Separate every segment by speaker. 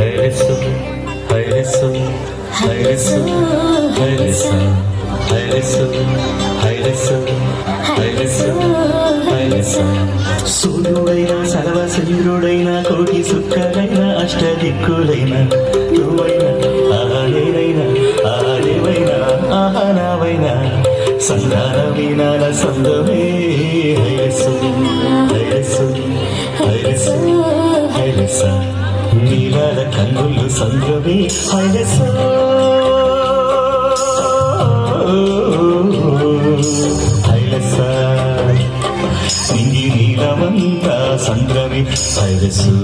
Speaker 1: హైలెస్సు హైలెస్సు హైలెస్సు హైలెస్సు హైలెస్సు హైలెస్సు హైలెస్సు హైలెస్సు సూర్యుడైన సర్వశరీరుడైన కోటి సుక్కలైన అష్టదిక్కులైన నువ్వైనా ఆహారేనైనా ఆహారేవైనా ఆహారావైనా సంధానమీనాల సందమే హైలెస్సు హైలెస్సు హైలెస్సు హైలెస్స నీలాల కన్నులు సంద్రమే హైలెస్సు హైలెస్స నింగి నీలమంతా సంద్రమే హైలెస్సు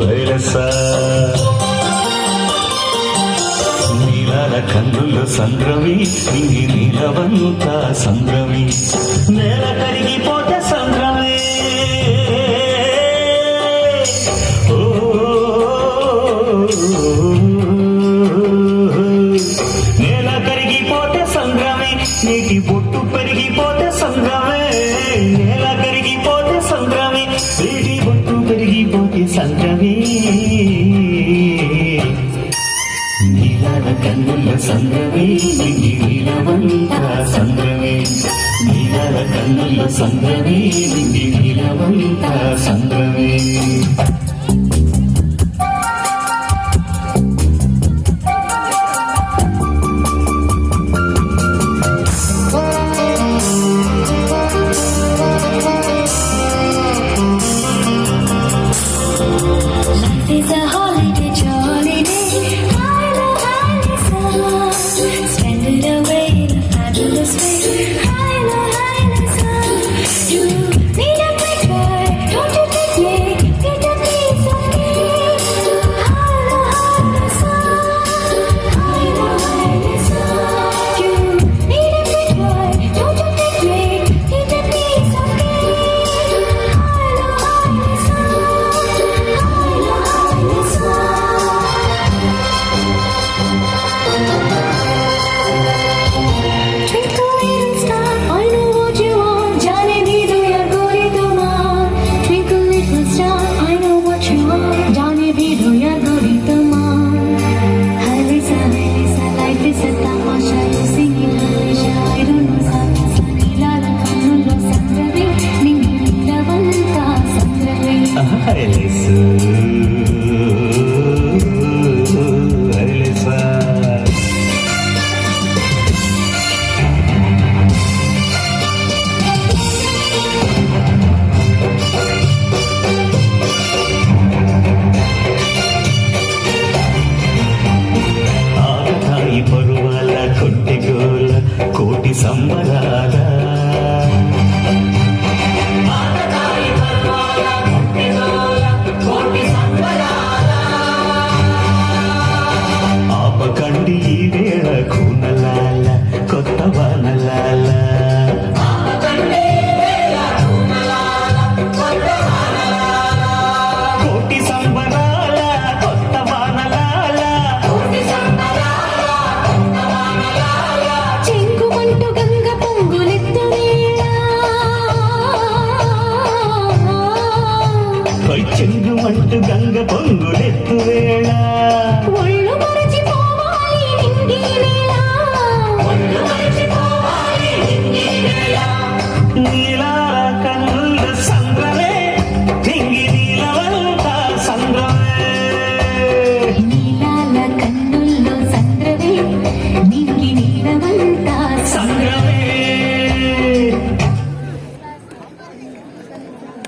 Speaker 1: హైలెస్స నీలాల కన్నులు సంద్రమే నింగి నీలమంతా సంద్రమే నేల కరిగిపోతే సంద్రమే నేల కరిగిపోతే సంద్రమే నీటి బొట్టు పెరిగిపోతే సంద్రమే నేల కరిగిపోతే సంద్రమే నీటి బొట్టు పెరిగిపోతే సంద్రమే నీలాల కన్నుల సంద్రమే నింగి నీలవంతా సంద్రమే నీలాల కన్నుల సంద్రమే నింగి నీలవంతా సంద్రమే
Speaker 2: It's a holiday, jolly day. Hilo, Hilo, spend it away in a fabulous way. Hilo, you need a quick boy, don't you take me, get a piece of cake. Hilo, you need a quick boy, don't you take me, get a piece of cake. Twinkle little star, I know what you want. जाने भी दो यार गोरी तुम्हार. Twinkle little star, I know what you want. जाने भी दो यार गोरी तुम्हार. Halisa, life is a tamasha. You sing it, Halisa. I don't know sa neelala kannullo sandrave, ningi neelavanta sandrave.
Speaker 1: హైలెస్సు హైలెస్స ఆగతాయి పరువాల కొట్టెగోల కోటి సంబరాల ఆపకండి ఈ వేళ కూనలాల కొత్త వానలాల కోటి సంబరాల కొత్త వానలాల
Speaker 2: చెంగుమంటూ గంగ పొంగులెత్తు వేళ
Speaker 1: చెంగుమంటూ గంగ పొంగులెత్తు వేళ